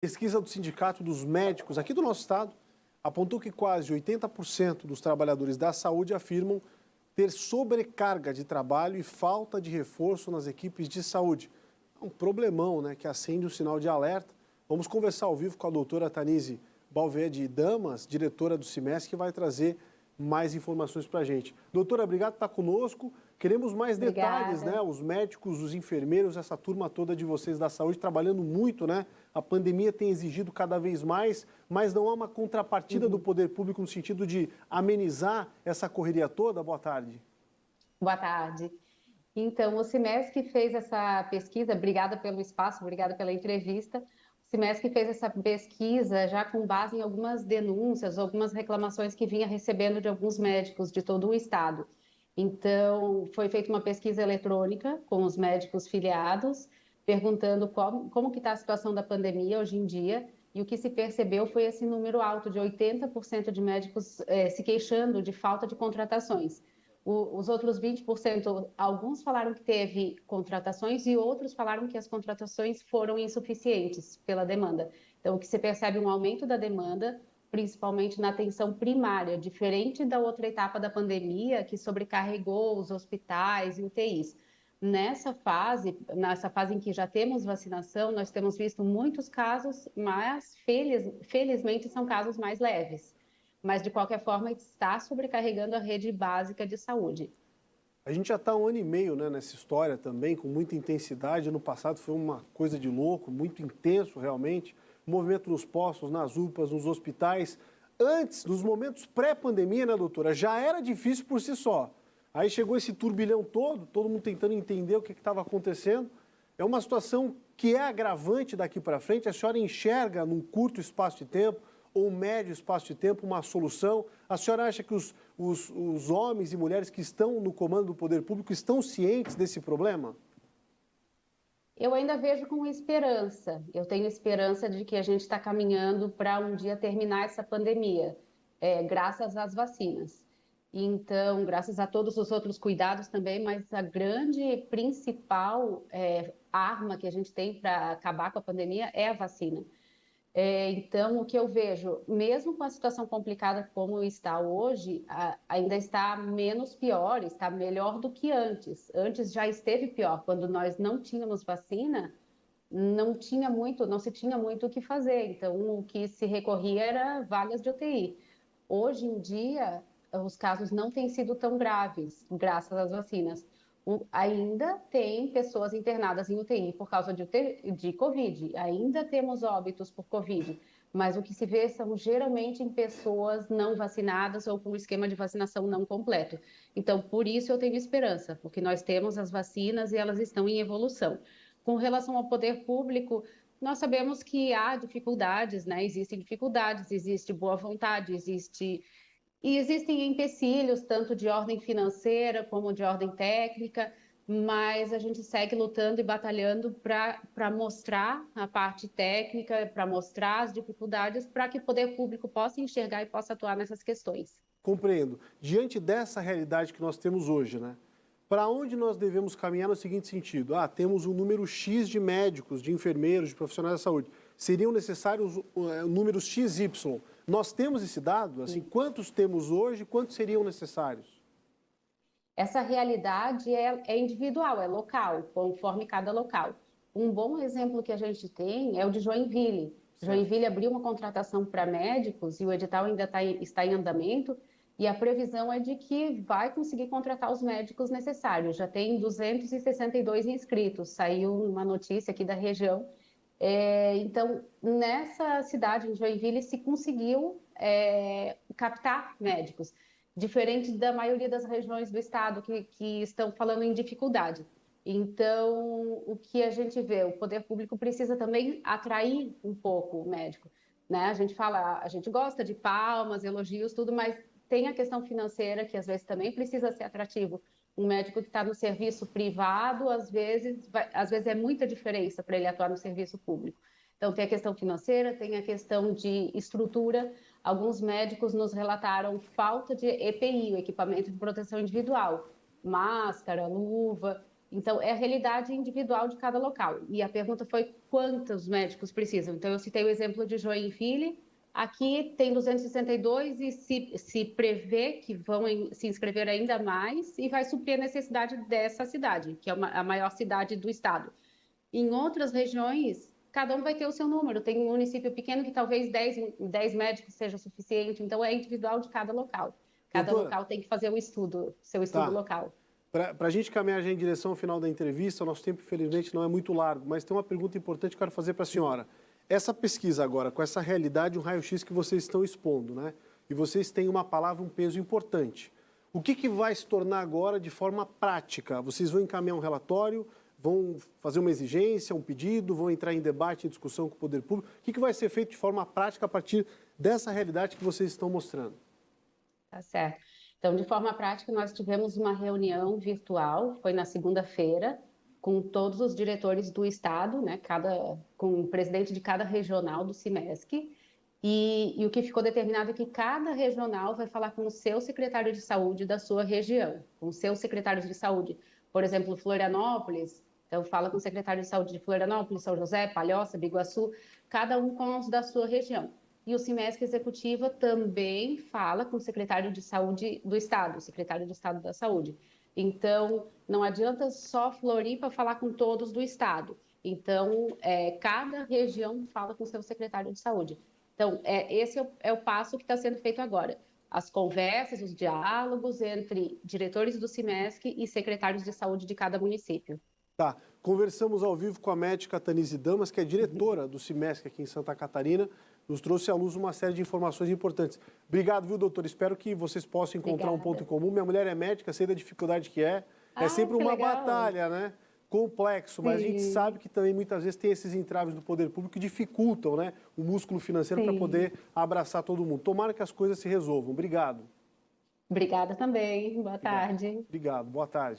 Pesquisa do Sindicato dos Médicos aqui do nosso estado apontou que quase 80% dos trabalhadores da saúde afirmam ter sobrecarga de trabalho e falta de reforço nas equipes de saúde. É um problemão, né, que acende um sinal de alerta. Vamos conversar ao vivo com a doutora Tanise Balverde Damas, diretora do CIMESC, que vai trazer mais informações para a gente. Doutora, obrigado por estar conosco. Queremos mais detalhes, né? Os médicos, os enfermeiros, essa turma toda de vocês da saúde trabalhando muito, né? A pandemia tem exigido cada vez mais, mas não há uma contrapartida do poder público no sentido de amenizar essa correria toda? Boa tarde. Boa tarde. Então, o CIMESC fez essa pesquisa, obrigada pelo espaço, obrigada pela entrevista. O CIMESC fez essa pesquisa já com base em algumas denúncias, algumas reclamações que vinha recebendo de alguns médicos de todo o estado. Então, foi feita uma pesquisa eletrônica com os médicos filiados, perguntando como que está a situação da pandemia hoje em dia, e o que se percebeu foi esse número alto de 80% de médicos se queixando de falta de contratações. Os outros 20%, alguns falaram que teve contratações e outros falaram que as contratações foram insuficientes pela demanda. Então, o que se percebe é um aumento da demanda, principalmente na atenção primária, diferente da outra etapa da pandemia, que sobrecarregou os hospitais e UTIs. Nessa fase em que já temos vacinação, nós temos visto muitos casos, mas felizmente são casos mais leves. Mas, de qualquer forma, está sobrecarregando a rede básica de saúde. A gente já está há 1 ano e meio, né, nessa história também, com muita intensidade. Ano passado foi uma coisa de louco, muito intenso realmente. O movimento nos postos, nas UPAs, nos hospitais. Antes, nos momentos pré-pandemia, né, doutora, já era difícil por si só. Aí chegou esse turbilhão todo mundo tentando entender o que estava acontecendo. É uma situação que é agravante daqui para frente. A senhora enxerga num curto espaço de tempo ou um médio espaço de tempo uma solução? A senhora acha que os homens e mulheres que estão no comando do poder público estão cientes desse problema? Eu ainda vejo com esperança. Eu tenho esperança de que a gente está caminhando para um dia terminar essa pandemia, graças às vacinas. Então, graças a todos os outros cuidados também, mas a grande principal arma que a gente tem para acabar com a pandemia é a vacina. Então, o que eu vejo, mesmo com a situação complicada como está hoje, ainda está menos pior, está melhor do que antes. Antes já esteve pior, quando nós não tínhamos vacina, não se tinha muito o que fazer. Então, o que se recorria era vagas de UTI. Hoje em dia, os casos não têm sido tão graves, graças às vacinas. Ainda tem pessoas internadas em UTI por causa de Covid, ainda temos óbitos por Covid, mas o que se vê são geralmente em pessoas não vacinadas ou com esquema de vacinação não completo. Então, por isso eu tenho esperança, porque nós temos as vacinas e elas estão em evolução. Com relação ao poder público, nós sabemos que há dificuldades, né? Existem dificuldades, existe boa vontade, existem empecilhos, tanto de ordem financeira como de ordem técnica, mas a gente segue lutando e batalhando para mostrar a parte técnica, para mostrar as dificuldades, para que o poder público possa enxergar e possa atuar nessas questões. Compreendo. Diante dessa realidade que nós temos hoje, né? Para onde nós devemos caminhar no seguinte sentido? Temos um número X de médicos, de enfermeiros, de profissionais da saúde. Seriam necessários números XY. Nós temos esse dado? Assim, quantos temos hoje? Quantos seriam necessários? Essa realidade é individual, é local, conforme cada local. Um bom exemplo que a gente tem é o de Joinville. Certo. Joinville abriu uma contratação para médicos e o edital ainda está em andamento, e a previsão é de que vai conseguir contratar os médicos necessários. Já tem 262 inscritos, saiu uma notícia aqui da região. Então, nessa cidade, em Joinville, se conseguiu captar médicos, diferente da maioria das regiões do estado que estão falando em dificuldade. Então, o que a gente vê, o poder público precisa também atrair um pouco o médico, né? A gente fala, a gente gosta de palmas, elogios, tudo, mas tem a questão financeira que às vezes também precisa ser atrativo. Um médico que está no serviço privado, às vezes é muita diferença para ele atuar no serviço público. Então, tem a questão financeira, tem a questão de estrutura. Alguns médicos nos relataram falta de EPI, o equipamento de proteção individual, máscara, luva. Então, é a realidade individual de cada local. E a pergunta foi quantos médicos precisam. Então, eu citei o exemplo de Joinville. Aqui tem 262 e se prevê que vão se inscrever ainda mais e vai suprir a necessidade dessa cidade, que é a maior cidade do estado. Em outras regiões, cada um vai ter o seu número. Tem um município pequeno que talvez 10 médicos seja suficiente. Então, é individual de cada local. Cada Doutora, local tem que fazer seu estudo tá. local. Para a gente caminhar já em direção ao final da entrevista, o nosso tempo, infelizmente, não é muito largo, mas tem uma pergunta importante que eu quero fazer para a senhora. Essa pesquisa agora, com essa realidade, um raio-x que vocês estão expondo, né? E vocês têm uma palavra, um peso importante. O que vai se tornar agora de forma prática? Vocês vão encaminhar um relatório, vão fazer uma exigência, um pedido, vão entrar em debate e discussão com o poder público? O que vai ser feito de forma prática a partir dessa realidade que vocês estão mostrando? Tá certo. Então, de forma prática, nós tivemos uma reunião virtual, foi na segunda-feira, com todos os diretores do estado, né, com o presidente de cada regional do CIMESC, e o que ficou determinado é que cada regional vai falar com o seu secretário de saúde da sua região, com os seus secretários de saúde. Por exemplo, Florianópolis, então fala com o secretário de saúde de Florianópolis, São José, Palhoça, Biguaçu, cada um com os da sua região. E o CIMESC Executiva também fala com o secretário de saúde do estado, o secretário de estado da saúde. Então, não adianta só Floripa falar com todos do estado. Então, cada região fala com o seu secretário de saúde. Então, esse é o passo que está sendo feito agora. As conversas, os diálogos entre diretores do CIMESC e secretários de saúde de cada município. Tá. Conversamos ao vivo com a médica Tanise Damas, que é diretora do CIMESC aqui em Santa Catarina. Nos trouxe à luz uma série de informações importantes. Obrigado, viu, doutor? Espero que vocês possam encontrar um ponto em comum. Minha mulher é médica, sei da dificuldade que é. É sempre uma batalha, né? Complexo, mas a gente sabe que também muitas vezes tem esses entraves do poder público que dificultam, né, o músculo financeiro para poder abraçar todo mundo. Tomara que as coisas se resolvam. Obrigado. Obrigada também. Boa tarde. Obrigado. Boa tarde.